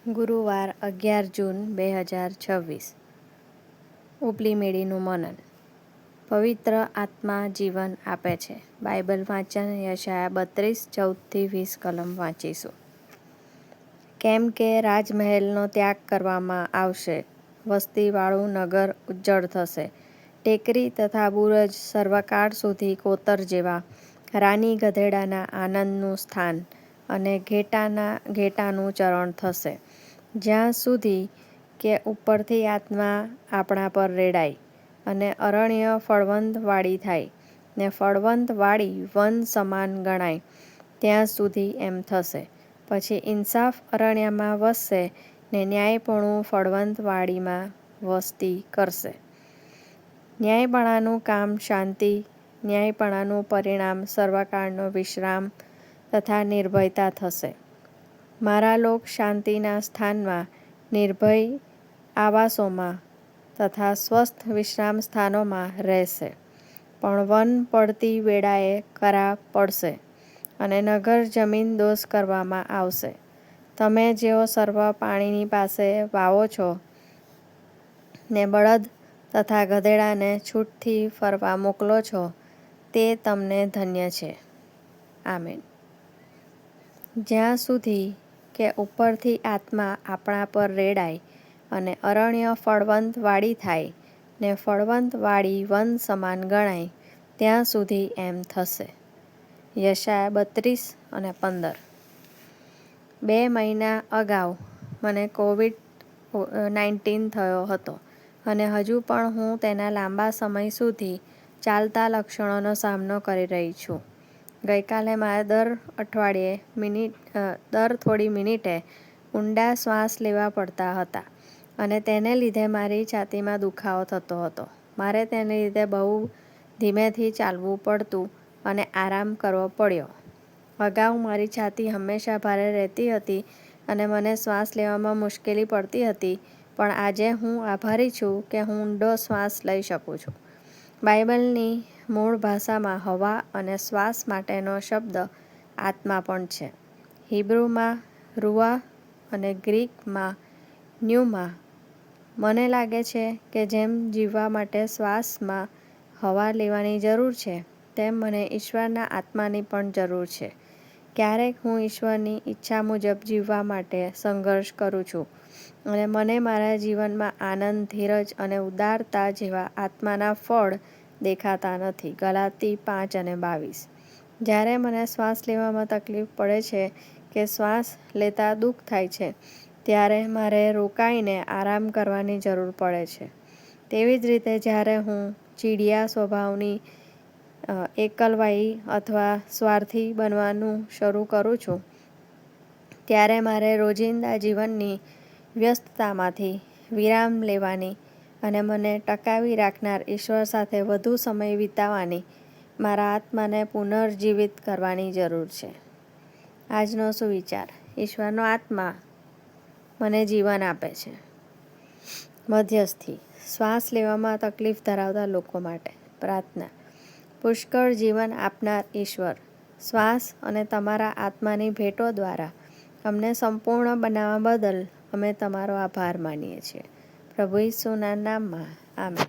ગુરુવાર 11 જૂન 2026 ઉપલી મેળીનું મનન. પવિત્ર આત્મા જીવન આપે છે. બાઇબલ વાંચન યશાયા 32:14-20 કલમ વાંચીશું. કેમ કે રાજમહેલનો ત્યાગ કરવામાં આવશે, વસ્તીવાળું નગર ઉજ્જડ થશે. ટેકરી તથા બુરજ સર્વકાળ સુધી કોતર જેવા, રાની ગધેડાના આનંદનું સ્થાન અને ઘેટાનું ચરણ થશે. જ્યાં સુધી કે ઉપરથી આત્મા આપણા પર રેડાય અને અરણ્ય ફળવંત વાડી થાય ને ફળવંત વાડી વન સમાન ગણાય, ત્યાં સુધી એમ થશે. પછી ઇન્સાફ અરણ્યમાં વસશે ને ન્યાયપણું ફળવંત વાડીમાં વસતી કરશે. ન્યાયપણાનું કામ શાંતિ, ન્યાયપણાનું પરિણામ સર્વકાળનો વિશ્રામ તથા નિર્ભયતા થશે. મારા લોક શાંતિના સ્થાનમાં, નિર્ભય આવાસોમાં તથા સ્વસ્થ વિશ્રામ સ્થાનોમાં રહેશે. પણ વન પડતી વેળાએ કરા પડશે અને નગર જમીનદોઝ કરવામાં આવશે. તમે જેઓ સર્વ પાણીની પાસે વાવો છો ને બળદ તથા ગધેડાને છૂટથી ફરવા મોકલો છો, તે તમને ધન્ય છે. આમેન. જ્યાં સુધી કે ઉપરથી આત્મા આપણા પર રેડાય અને અરણ્ય ફળવંત વાડી થાય ને ફળવંત વાડી વન સમાન ગણાય, ત્યાં સુધી એમ થશે. યશાયા 32:15. 2 મહિના અગાઉ મને COVID-19 થયો હતો અને હજુ પણ હું તેના લાંબા સમય સુધી ચાલતા લક્ષણોનો સામનો કરી રહી છું. ગઈકાલે મારે દર થોડી મિનિટે ઊંડા શ્વાસ લેવા પડતા હતા અને તેને લીધે મારી છાતીમાં દુખાવો થતો હતો. મારે તેને લીધે બહુ ધીમેથી ચાલવું પડતું અને આરામ કરવો પડ્યો. અગાઉ મારી છાતી હંમેશા ભારે રહેતી હતી અને મને શ્વાસ લેવામાં મુશ્કેલી પડતી હતી, પણ આજે હું આભારી છું કે હું ઊંડો શ્વાસ લઈ શકું છું. બાઇબલની મૂળ ભાષામાં હવા અને શ્વાસ માટેનો શબ્દ આત્મા પણ છે. હિબ્રુમાં રૂઆ અને ગ્રીકમાં ન્યુમા. મને લાગે છે કે જેમ જીવવા માટે શ્વાસમાં હવા લેવાની જરૂર છે, તેમ મને ઈશ્વરના આત્માની પણ જરૂર છે. ક્યારેક હું ઈશ્વરની ઈચ્છા મુજબ જીવવા માટે સંઘર્ષ કરું છું અને મને મારા જીવનમાં આનંદ, ધીરજ અને ઉદારતા જેવા આત્માના ફળ દેખાતા નથી. ગલાતી 5:22. જ્યારે મને શ્વાસ લેવામાં તકલીફ પડે છે કે શ્વાસ લેતા દુઃખ થાય છે, ત્યારે મારે રોકાઈને આરામ કરવાની જરૂર પડે છે. તેવી જ રીતે જ્યારે હું ચીડિયા સ્વભાવની, એકલવાયી અથવા સ્વાર્થી બનવાનું શરૂ કરું છું, ત્યારે મારે રોજિંદા જીવનની વ્યસ્તતામાંથી વિરામ લેવાની અને મને ટકાવી રાખનાર ઈશ્વર સાથે વધુ સમય વિતાવવાની, મારા આત્માને પુનર્જીવિત કરવાની જરૂર છે. આજનો સુવિચાર. ઈશ્વરનો આત્મા મને જીવન આપે છે. મધ્યસ્થી. શ્વાસ લેવામાં તકલીફ ધરાવતા લોકો માટે પ્રાર્થના. પુષ્કળ જીવન આપનાર ઈશ્વર, શ્વાસ અને તમારા આત્માની ભેટો દ્વારા અમને સંપૂર્ણ બનાવવા બદલ અમે તમારો આભાર માનીએ છીએ. પ્રભુ ઈસુના નામમાં. આમેન.